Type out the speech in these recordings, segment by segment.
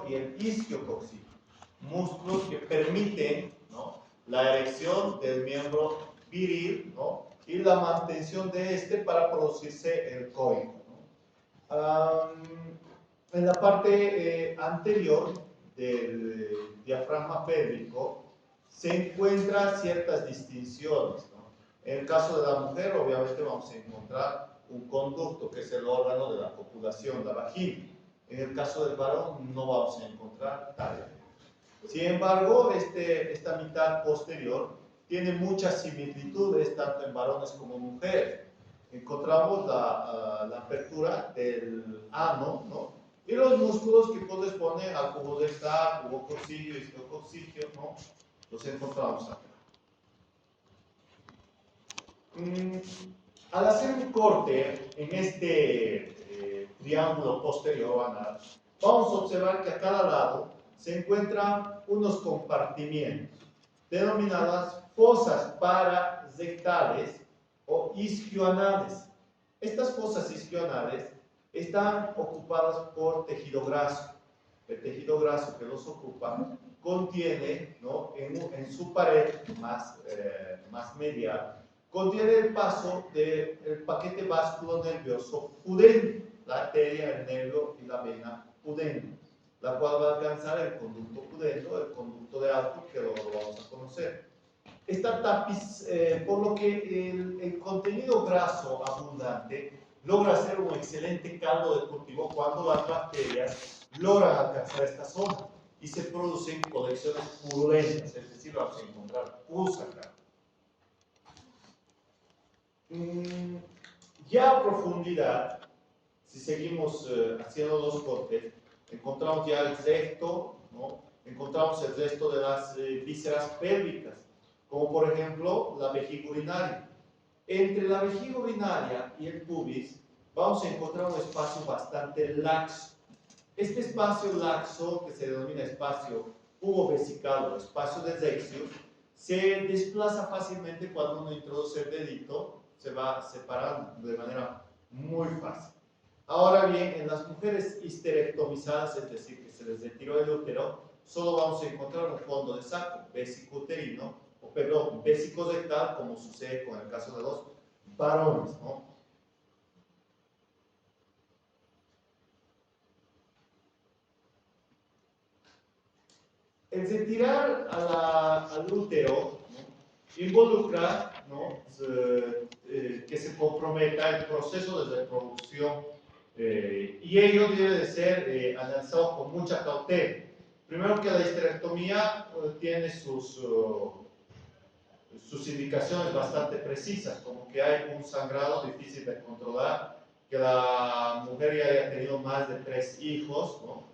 y el isquiococcígeo, músculos que permiten, ¿no?, la erección del miembro viril, ¿no?, y la mantención de este para producirse el coito, ¿no? En la parte anterior del diafragma pélvico se encuentran ciertas distinciones, ¿no? En el caso de la mujer, obviamente vamos a encontrar un conducto, que es el órgano de la copulación, la vagina. En el caso del varón no vamos a encontrar tal. Sin embargo, esta mitad posterior tiene muchas similitudes tanto en varones como en mujeres. Encontramos la apertura del ano, ¿no?, y los músculos que corresponden al cubo rectal, cubo coccígeo, isquiococcígeo, ¿no?, los encontramos acá. Al hacer un corte en este triángulo posterior anal, vamos a observar que a cada lado se encuentran unos compartimientos denominadas fosas parasectales o isquioanales. Estas fosas isquioanales están ocupadas por tejido graso. El tejido graso que los ocupa contiene, ¿no?, en su pared más medial, contiene el paso del paquete vasculonervioso pudendo, la arteria, el nervio y la vena pudendo, la cual va a alcanzar el conducto pudendo, el conducto de Alport, que lo vamos a conocer. Esta tapiz, por lo que el contenido graso abundante logra hacer un excelente caldo de cultivo cuando las bacterias logran alcanzar esta zona y se producen colecciones purulentas, es decir, vamos a encontrar pus acá. Ya a profundidad, si seguimos haciendo los cortes, encontramos ya el resto, ¿no?, encontramos el resto de las vísceras pélvicas, como por ejemplo la vejiga urinaria. Entre la vejiga urinaria y el pubis vamos a encontrar un espacio bastante laxo. Este espacio laxo, que se denomina espacio pubovesical o espacio de Zexius, se desplaza fácilmente cuando uno introduce el dedito, se va separando de manera muy fácil. Ahora bien, en las mujeres histerectomizadas, es decir, que se les retiró el útero, solo vamos a encontrar un fondo de saco vesicouterino, o perdón, vesicosectal, como sucede con el caso de los varones, ¿no? El retirar al útero, ¿no?, involucra, ¿no?, que se comprometa el proceso de reproducción, y ello debe de ser analizado con mucha cautela. Primero, que la histerectomía tiene sus indicaciones bastante precisas, como que hay un sangrado difícil de controlar, que la mujer ya haya tenido más de 3 hijos, ¿no?,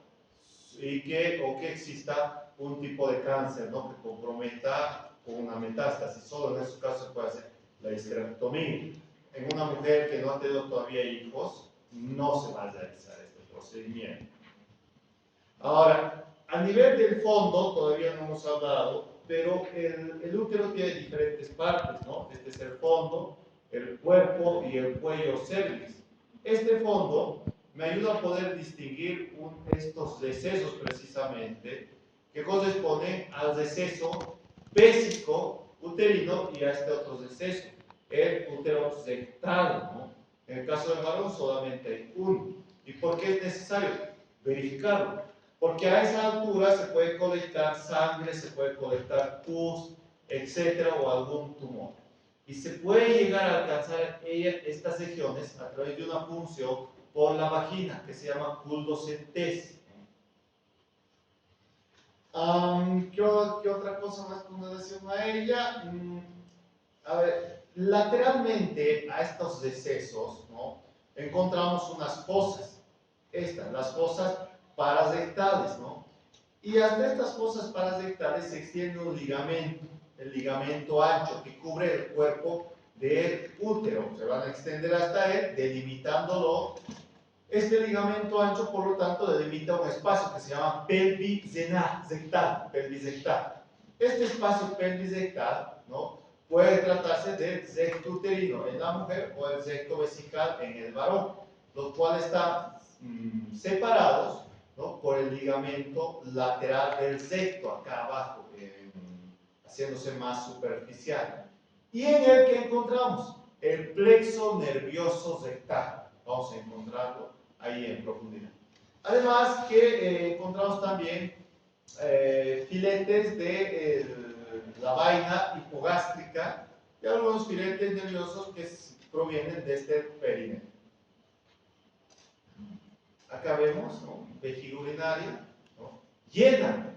y que exista un tipo de cáncer, ¿no?, que comprometa con una metástasis. Solo en esos casos se puede hacer la histerectomía. En una mujer que no ha tenido todavía hijos, no se va a realizar este procedimiento. Ahora, a nivel del fondo, todavía no hemos hablado, pero el útero tiene diferentes partes, ¿no? Este es el fondo, el cuerpo y el cuello cervix. Este fondo me ayuda a poder distinguir estos recesos precisamente, que corresponden al receso pésico uterino y a este otro receso, el útero rectal, ¿no? En el caso del varón solamente hay uno. ¿Y por qué es necesario verificarlo? Porque a esa altura se puede colectar sangre, se puede colectar pus, etcétera, o algún tumor. Y se puede llegar a alcanzar estas regiones a través de una punción por la vagina, que se llama culdocentesis. ¿Qué otra cosa más con relación a ella? A ver, lateralmente a estos recesos, ¿no?, encontramos unas fosas. Las fosas parasectales, ¿no? Y hasta estas fosas parasectales se extiende un ligamento, el ligamento ancho, que cubre el cuerpo del útero. Se van a extender hasta él, delimitándolo. Este ligamento ancho, por lo tanto, delimita un espacio que se llama pelvisectal. Este espacio pelvisectal, ¿no?, puede tratarse del recto uterino en la mujer o el recto vesical en el varón, los cuales están separados, ¿no? Por el ligamento lateral del septo, acá abajo, haciéndose más superficial. Y en el que encontramos el plexo nervioso rectal. Vamos a encontrarlo ahí en profundidad. Además que encontramos también filetes de la vaina hipogástrica y algunos filetes nerviosos que provienen de este perineo. Acá vemos, ¿no? Vejiga urinaria, ¿no? Llena,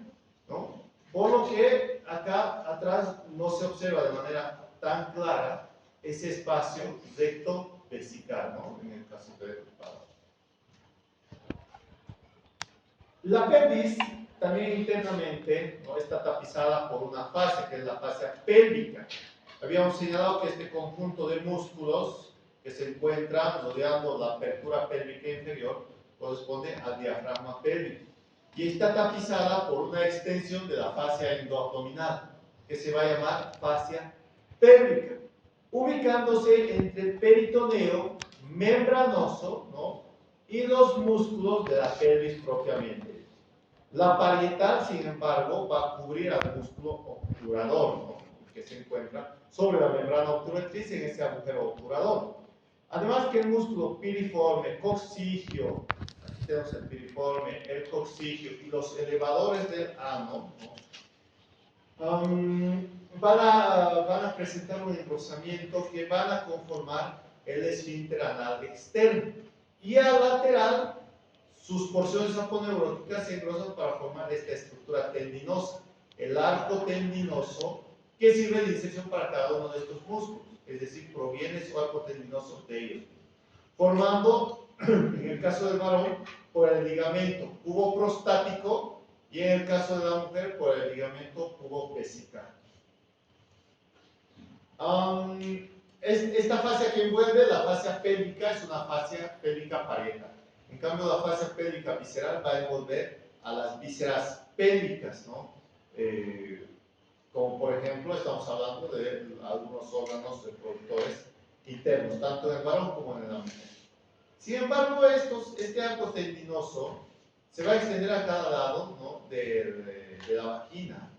¿no? Por lo que acá atrás no se observa de manera tan clara ese espacio recto vesical, ¿no? En el caso de la pelvis también internamente, ¿no? Está tapizada por una fascia, que es la fascia pélvica. Habíamos señalado que este conjunto de músculos que se encuentra rodeando la apertura pélvica inferior corresponde al diafragma pélvico y está tapizada por una extensión de la fascia endoabdominal que se va a llamar fascia pélvica, ubicándose entre el peritoneo membranoso, ¿no? Y los músculos de la pelvis propiamente. La parietal, sin embargo, va a cubrir al músculo obturador, ¿no? Que se encuentra sobre la membrana obturatriz en ese agujero obturador. Además que el músculo piriforme, coccigio, aquí tenemos el piriforme, el coccigio y los elevadores del ano, ¿no? Van a presentar un engrosamiento que van a conformar el esfínter anal externo. Y al lateral, sus porciones aponeuróticas se engrosan para formar esta estructura tendinosa, el arco tendinoso, que sirve de inserción para cada uno de estos músculos, es decir, proviene su arco tendinoso de ellos, formando, en el caso del varón, por el ligamento puboprostático y en el caso de la mujer, por el ligamento pubovesical. Esta fascia que envuelve, la fascia pélvica, es una fascia pélvica parietal. En cambio, la fascia pélvica visceral va a envolver a las vísceras pélvicas, ¿no? Como por ejemplo, estamos hablando de algunos órganos reproductores internos, tanto en el varón como en la mujer. Sin embargo, este arco tendinoso se va a extender a cada lado, ¿no? de la vagina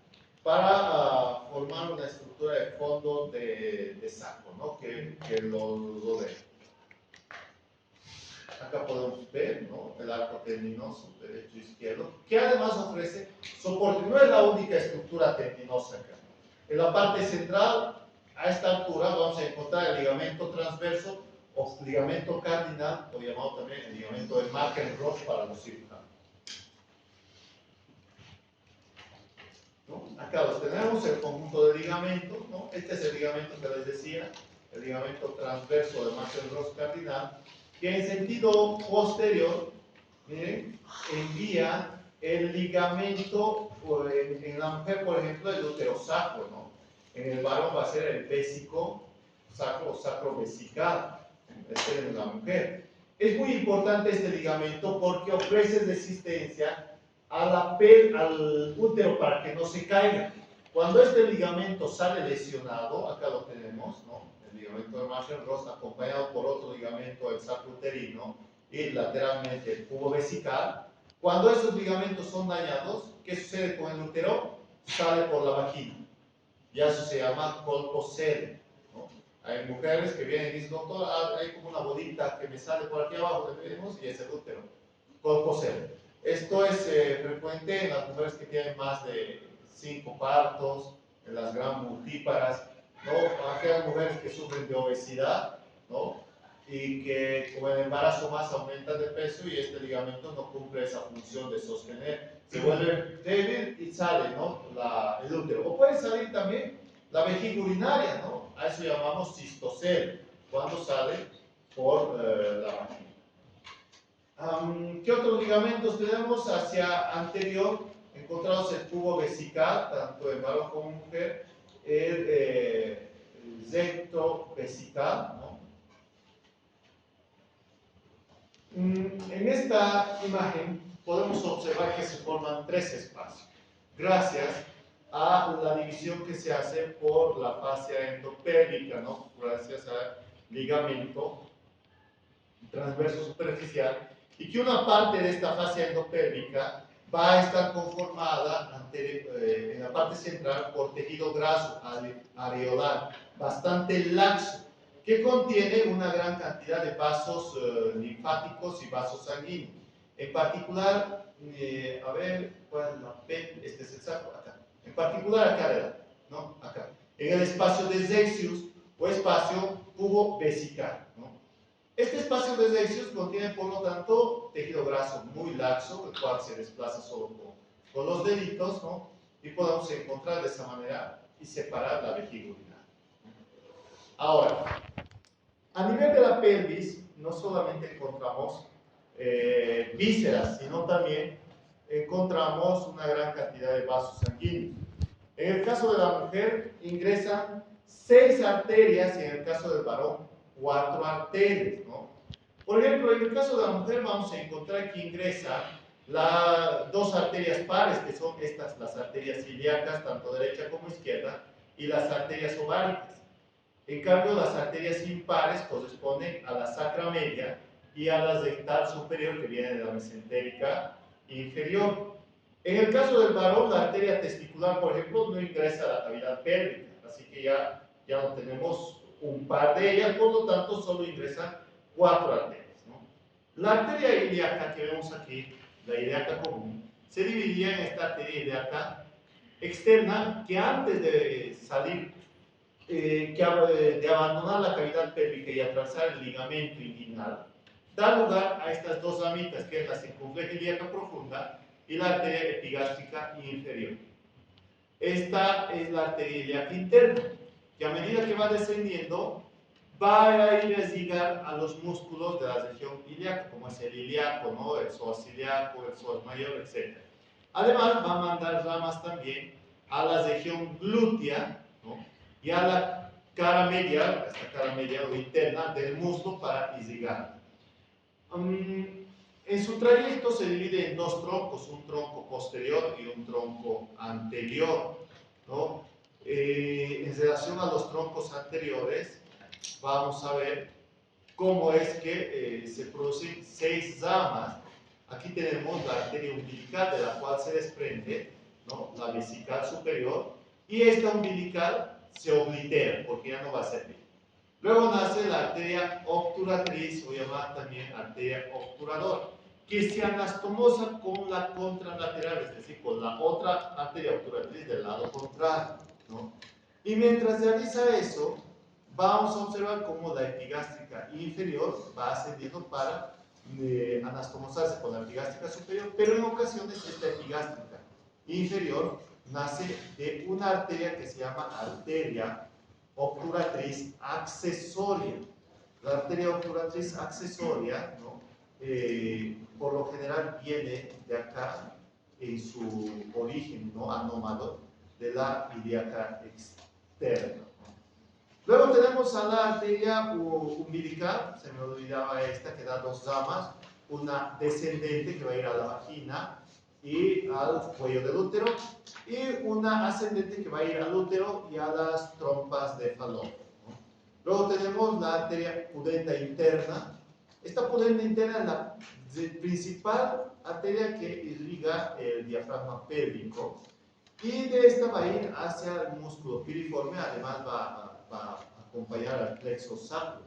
para formar una estructura de fondo de saco, ¿no? que lo rodea. Acá podemos ver, ¿no? El arco tendinoso derecho e izquierdo, que además ofrece soporte. No es la única estructura tendinosa acá. En la parte central, a esta altura, vamos a encontrar el ligamento transverso o ligamento cardinal, o llamado también el ligamento de Marken-Ross para los cirujanos. ¿No? Acá los tenemos, el conjunto de ligamentos, ¿no? Este es el ligamento que les decía, el ligamento transverso de Marken-Ross cardinal, que en sentido posterior, miren, envía el ligamento, en la mujer, por ejemplo, el útero sacro, ¿no? En el varón va a ser el vésico sacro o sacrovesical, este en la mujer. Es muy importante este ligamento porque ofrece resistencia al útero para que no se caiga. Cuando este ligamento sale lesionado, acá lo tenemos, ¿no? El ligamento de Marken-Ross acompañado por otro ligamento, el sacro uterino, y lateralmente el cubo vesical. Cuando esos ligamentos son dañados, ¿qué sucede con el útero? Sale por la vagina. Y eso se llama colpocele, ¿no? Hay mujeres que vienen y dicen, doctor, hay como una bolita que me sale por aquí abajo, le vemos, y es el útero. Colpocele. Esto es frecuente en las mujeres que tienen más de 5 partos, en las gran multíparas, ¿no? Aquellas mujeres que sufren de obesidad, ¿no? Y que con el embarazo más aumentan de peso y este ligamento no cumple esa función de sostener. Se vuelve débil y sale, ¿no? El útero. O puede salir también la vejiga urinaria, ¿no? A eso llamamos cistocele, cuando sale por la vagina. ¿Qué otros ligamentos tenemos? Hacia anterior encontramos el cubo vesical, tanto en varón como en mujer, el recto vesical, ¿no? En esta imagen podemos observar que se forman 3 espacios, gracias a la división que se hace por la fascia endopélvica, ¿no? Gracias al ligamento transverso superficial y que una parte de esta fascia endopélvica va a estar conformada en la parte central por tejido graso areolar, bastante laxo, que contiene una gran cantidad de vasos linfáticos y vasos sanguíneos. En particular, a ver, ¿cuál es la P? Este es el saco, acá. En particular acá, ¿verdad? ¿No? Acá. En el espacio de Zexius o espacio pubovesical, ¿no? Este espacio de Zexius contiene, por lo tanto, tejido graso muy laxo, el cual se desplaza solo con los deditos, ¿no? Y podemos encontrar de esa manera y separar la vejiga urinaria. Ahora, a nivel de la pelvis, no solamente encontramos vísceras, sino también encontramos una gran cantidad de vasos sanguíneos. En el caso de la mujer, ingresan 6 arterias y en el caso del varón, 4 arterias, ¿no? Por ejemplo, en el caso de la mujer vamos a encontrar que ingresan las 2 arterias pares, que son estas, las arterias ilíacas, tanto derecha como izquierda, y las arterias ováricas. En cambio, las arterias impares corresponden a la sacra media y a la rectal superior, que viene de la mesentérica inferior. En el caso del varón, la arteria testicular, por ejemplo, no ingresa a la cavidad pélvica, así que ya no tenemos un par de ellas, por lo tanto, solo ingresan 4 arterias, ¿no? La arteria ilíaca que vemos aquí, la ilíaca común, se dividía en esta arteria ilíaca externa que antes de salir, de abandonar la cavidad pélvica y atravesar el ligamento inguinal, da lugar a estas 2 ramitas, que es la circunfleja ilíaca profunda y la arteria epigástrica inferior. Esta es la arteria ilíaca interna, que a medida que va descendiendo, va a ir a llegar a los músculos de la región ilíaca, como es el ilíaco, ¿no? El psoas ilíaco, el psoas mayor, etc. Además, va a mandar ramas también a la región glútea, ¿no? Y a la cara media, esta cara media o interna del muslo para irrigar. En su trayecto se divide en 2 troncos, un tronco posterior y un tronco anterior, ¿no? En relación a los troncos anteriores, vamos a ver cómo es que se producen 6 ramas. Aquí tenemos la arteria umbilical, de la cual se desprende, ¿no?, la vesical superior, y esta umbilical se oblitera porque ya no va a servir. Luego nace la arteria obturatriz, o llamada también arteria obturadora, que se anastomosa con la contralateral, es decir, con la otra arteria obturatriz del lado contrario, ¿no? Y mientras realiza eso, vamos a observar cómo la epigástrica inferior va ascendiendo para anastomosarse con la epigástrica superior, pero en ocasiones esta epigástrica inferior nace de una arteria que se llama arteria obturatriz accesoria. La arteria obturatriz accesoria, ¿no?, por lo general viene de acá en su origen, ¿no?, anómalo, de la ilíaca externa. Luego tenemos a la arteria umbilical, se me olvidaba esta, que da 2 ramas, una descendente que va a ir a la vagina y al cuello del útero, y una ascendente que va a ir al útero y a las trompas de Falopio, ¿no? Luego tenemos la arteria pudenda interna. Esta pudenda interna es la principal arteria que irriga el diafragma pélvico, y de esta va a ir hacia el músculo piriforme, además va a acompañar al plexo sacro.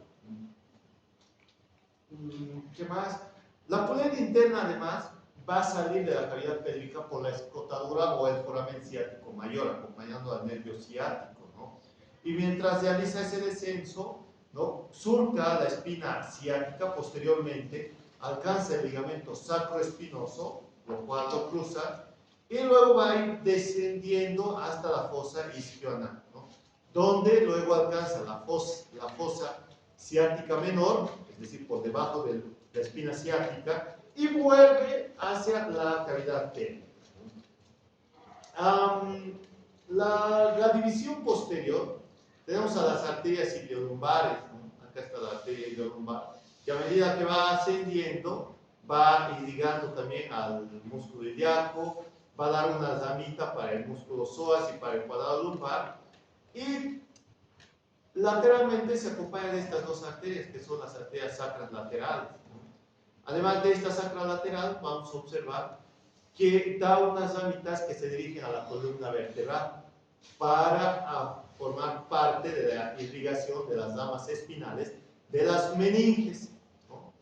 ¿Qué más? La pudenda interna, además, va a salir de la cavidad pélvica por la escotadura o el foramen ciático mayor, acompañando al nervio ciático, ¿no? Y mientras realiza ese descenso, ¿no?, surca la espina ciática, posteriormente alcanza el ligamento sacroespinoso, lo cual lo cruza, y luego va a ir descendiendo hasta la fosa isquioanal, ¿no?, donde luego alcanza la fosa ciática menor, es decir, por debajo de la espina ciática, y vuelve hacia la cavidad pélvica. La división posterior, tenemos a las arterias iliolumbares, ¿no? Acá está la arteria iliolumbar, que a medida que va ascendiendo, va irrigando también al músculo ilíaco, va a dar una ramita para el músculo psoas y para el cuadrado lumbar, y lateralmente se acompaña de estas 2 arterias, que son las arterias sacras laterales, ¿no? Además de esta sacra lateral, vamos a observar que da unas ramitas que se dirigen a la columna vertebral para formar parte de la irrigación de las ramas espinales de las meninges, ¿no?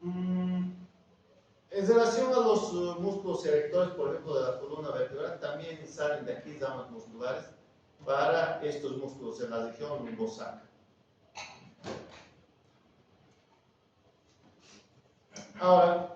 En relación a los músculos erectores, por ejemplo, de la columna vertebral, también salen de aquí ramas musculares para estos músculos en la región lumbosacra. Ahora,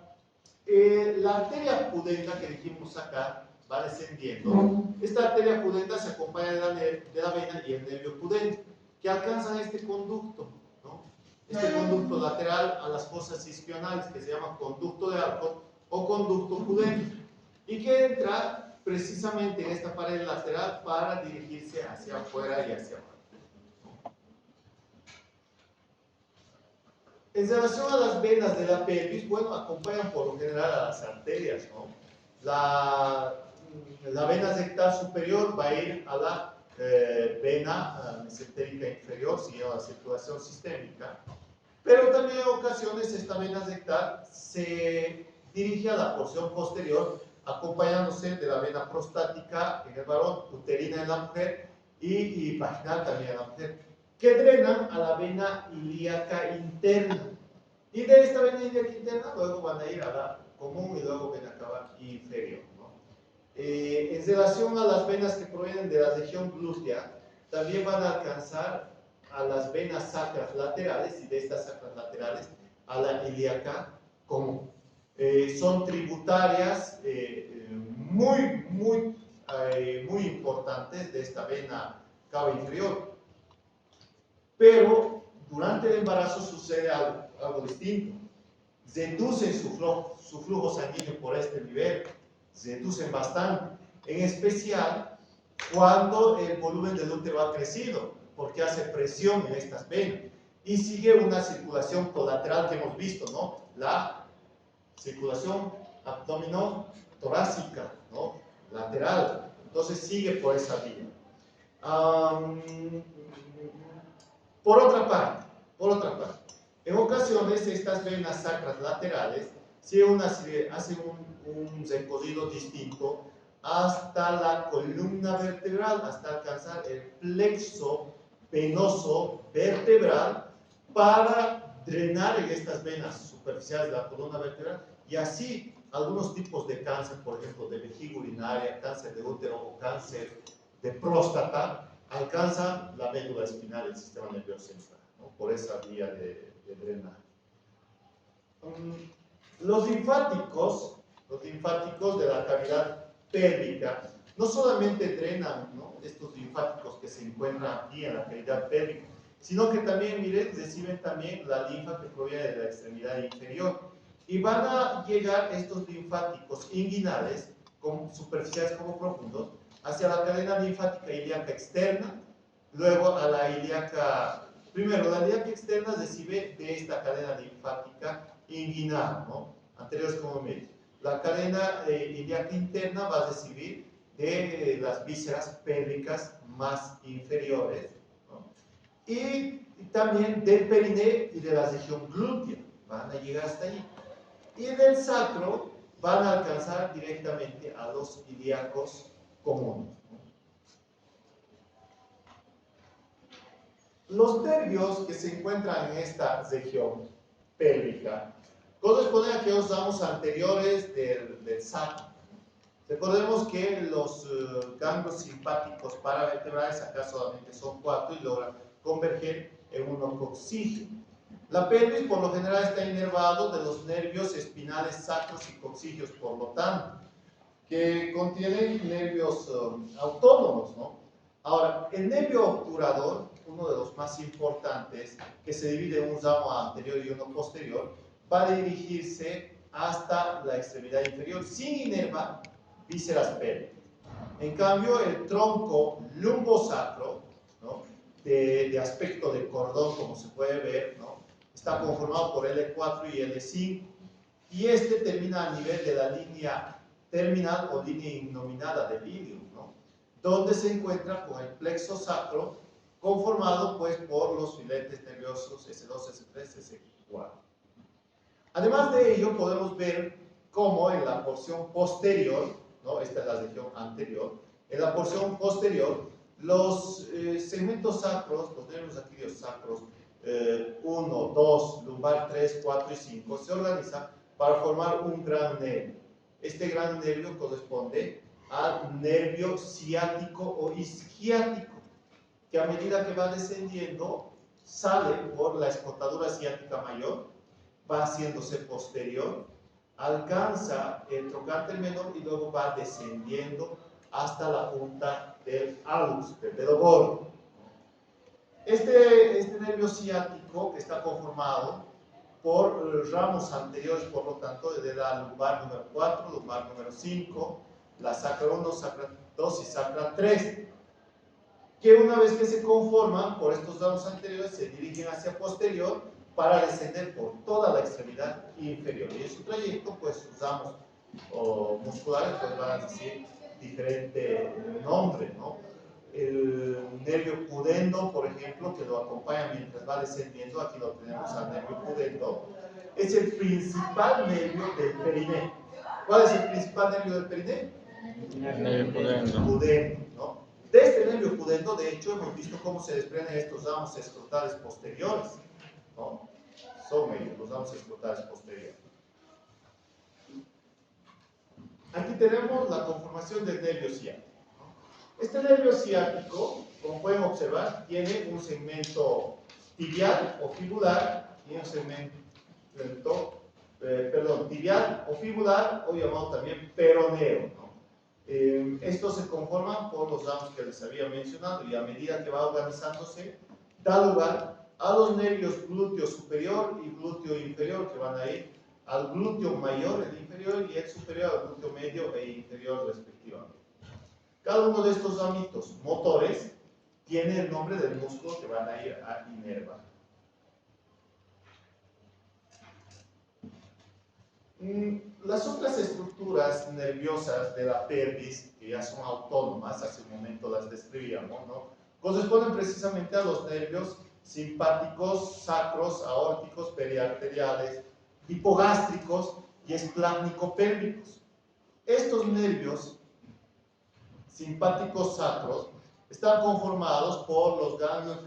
la arteria pudenda que dijimos acá va descendiendo. Esta arteria pudenda se acompaña de la vena y el nervio pudente, que alcanzan este conducto, ¿no? Este conducto lateral a las fosas isquionales, que se llama conducto de Alport o conducto pudente, y que entra precisamente en esta pared lateral para dirigirse hacia afuera y hacia abajo. En relación a las venas de la pelvis, bueno, acompañan por lo general a las arterias, ¿no? La vena rectal superior va a ir a la vena mesentérica inferior, siguiendo la circulación sistémica, pero también en ocasiones esta vena rectal se dirige a la porción posterior, acompañándose de la vena prostática en el varón, uterina en la mujer y vaginal también en la mujer, que drenan a la vena ilíaca interna. Y de esta vena ilíaca interna luego van a ir a la común y luego vena cava inferior, ¿no? En relación a las venas que provienen de la región glútea, también van a alcanzar a las venas sacras laterales y de estas sacras laterales a la ilíaca común. Son tributarias muy importantes de esta vena cava inferior. Pero durante el embarazo sucede algo distinto. Reducen su flujo sanguíneo por este nivel, reducen bastante, en especial cuando el volumen del útero ha crecido, porque hace presión en estas venas y sigue una circulación colateral que hemos visto, ¿no? La circulación abdomino-torácica, ¿no? Lateral, entonces sigue por esa vía. Por otra parte, en ocasiones estas venas sacras laterales hacen un recorrido distinto hasta la columna vertebral, hasta alcanzar el plexo venoso vertebral para drenar en estas venas superficiales de la columna vertebral y así algunos tipos de cáncer, por ejemplo, de vejiga urinaria, cáncer de útero o cáncer de próstata, alcanzan la médula espinal del sistema nervioso central, ¿no? Por esa vía de drenaje. Los linfáticos de la cavidad pélvica no solamente drenan, ¿no?, estos linfáticos que se encuentran aquí en la cavidad pélvica, sino que también, miren, reciben también la linfa que proviene de la extremidad inferior y van a llegar estos linfáticos inguinales, superficiales como profundos, hacia la cadena linfática ilíaca externa, luego a la ilíaca, primero la ilíaca externa recibe de esta cadena linfática inguinal, ¿no?, anteriores como medio. La cadena ilíaca interna va a recibir de las vísceras pélvicas más inferiores, ¿no?, y también del periné y de la región glútea, van a llegar hasta allí. Y del sacro van a alcanzar directamente a los ilíacos comunes. Los nervios que se encuentran en esta región pélvica corresponden a aquellos ramos anteriores del sacro. Recordemos que los ganglios simpáticos paravertebrales acá solamente son 4 y logran converger en uno coccígeo. La pelvis por lo general está inervado de los nervios espinales sacros y coccígeos, por lo tanto, que contienen nervios autónomos, ¿no? Ahora, el nervio obturador, uno de los más importantes, que se divide en un ramo anterior y uno posterior, va a dirigirse hasta la extremidad inferior sin inervar vísceras pélvicas. En cambio, el tronco lumbosacro, ¿no?, de aspecto de cordón, como se puede ver, ¿no?, está conformado por L4 y L5, y este termina a nivel de la línea terminal o línea innominada del ilium, ¿no?, donde se encuentra con el plexo sacro, conformado pues por los filetes nerviosos S2, S3, S4. Además de ello, podemos ver cómo en la porción posterior, ¿no? Esta es la región anterior, en la porción posterior, los segmentos sacros, los nervios aquilios sacros, 1, 2, lumbar 3, 4 y 5, se organizan para formar un gran nervio. Este gran nervio corresponde al nervio ciático o isquiático, que a medida que va descendiendo, sale por la escotadura ciática mayor, va haciéndose posterior, alcanza el trocánter menor y luego va descendiendo hasta la punta del hallux, del dedo gordo. Este nervio ciático, que está conformado por ramos anteriores, por lo tanto, desde la lumbar número 4, lumbar número 5, la sacra 1, sacra 2 y sacra 3, que una vez que se conforman por estos ramos anteriores, se dirigen hacia posterior para descender por toda la extremidad inferior. Y en su trayecto, pues sus ramos musculares pues, van a decir diferente nombre, ¿no? El nervio pudendo, por ejemplo, que lo acompaña mientras va descendiendo, aquí lo tenemos al nervio pudendo, es el principal nervio del periné. ¿Cuál es el principal nervio del periné? El nervio pudendo. Pudendo, ¿no? De este nervio pudendo, de hecho, hemos visto cómo se desprenden estos ramos escrotales posteriores, ¿no? Son ellos, los ramos escrotales posteriores. Aquí tenemos la conformación del nervio ciático. Este nervio ciático, como pueden observar, tiene un segmento tibial o fibular y un segmento, tibial o fibular, o llamado también peroneo, ¿no? Estos se conforman por los ramos que les había mencionado y a medida que va organizándose, da lugar a los nervios glúteo superior y glúteo inferior, que van a ir al glúteo mayor, el inferior, y el superior al glúteo medio e inferior respectivamente. Cada uno de estos ramitos motores tiene el nombre del músculo que van a ir a inervar. Las otras estructuras nerviosas de la pelvis, que ya son autónomas, hace un momento las describíamos, ¿no? Corresponden precisamente a los nervios simpáticos, sacros, aórticos, periarteriales, hipogástricos y esplácnico-pélvicos. Estos nervios simpáticos sacros están conformados por los ganglios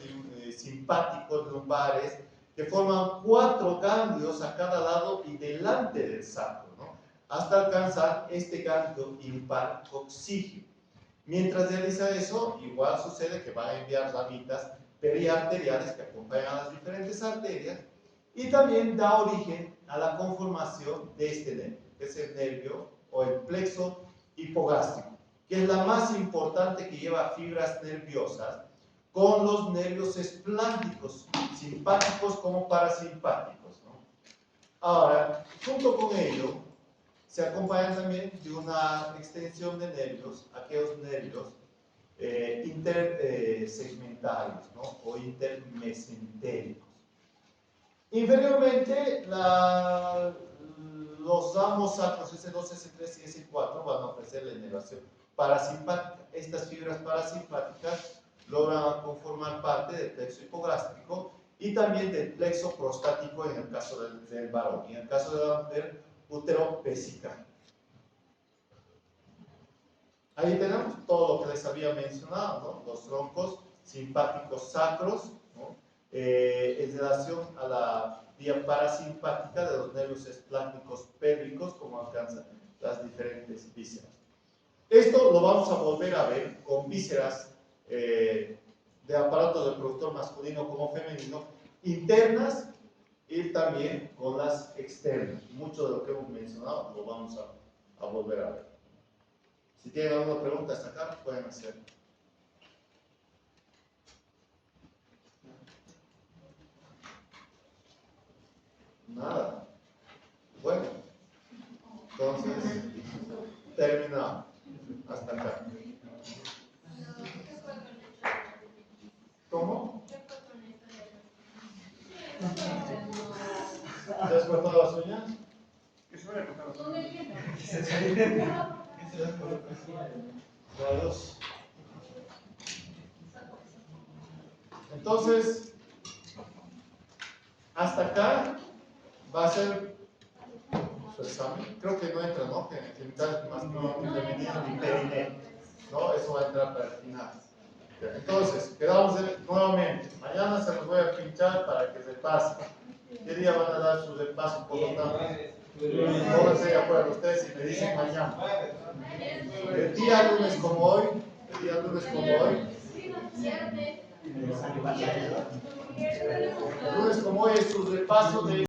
simpáticos lumbares, que forman 4 ganglios a cada lado y delante del sacro, ¿no? Hasta alcanzar este ganglio impar coccígeo. Mientras realiza eso, igual sucede que va a enviar ramitas periarteriales que acompañan a las diferentes arterias y también da origen a la conformación de este nervio, que es el nervio o el plexo hipogástrico, que es la más importante, que lleva fibras nerviosas con los nervios esplánticos, simpáticos como parasimpáticos, ¿no? Ahora, junto con ello, se acompañan también de una extensión de nervios, aquellos nervios intersegmentarios, ¿no? O intermesentéricos. Inferiormente, los ramos sacros S2, S3 y S4 van a ofrecer la inervación parasimpática. Estas fibras parasimpáticas logran conformar parte del plexo hipogástrico y también del plexo prostático en el caso del varón, y en el caso de la mujer, útero vesical. Ahí tenemos todo lo que les había mencionado, ¿no? Los troncos simpáticos sacros, ¿no? En relación a la vía parasimpática de los nervios esplácnicos pélvicos, como alcanzan las diferentes vísceras. Esto lo vamos a volver a ver con vísceras de aparato reproductor masculino como femenino, internas, y también con las externas. Mucho de lo que hemos mencionado lo vamos a volver a ver. Si tienen alguna pregunta hasta acá, pueden hacer. Nada. Bueno, entonces, terminamos. Hasta acá. ¿Cómo? ¿Te has cortado las uñas? ¿Qué se va a cortar las ¿Dónde uñas? viene? Grados. Entonces, hasta acá va a ser examen. Creo que no entra, ¿no? Genital masculino, femenino y perineo, ¿no? Eso va a entrar para el final. Entonces, quedamos nuevamente. Mañana se los voy a pinchar para que repasen. ¿Qué día van a dar su repaso por lo tanto? Pónganse de acuerdo ustedes y me dicen mañana. El día lunes como hoy, el lunes como hoy es su repaso de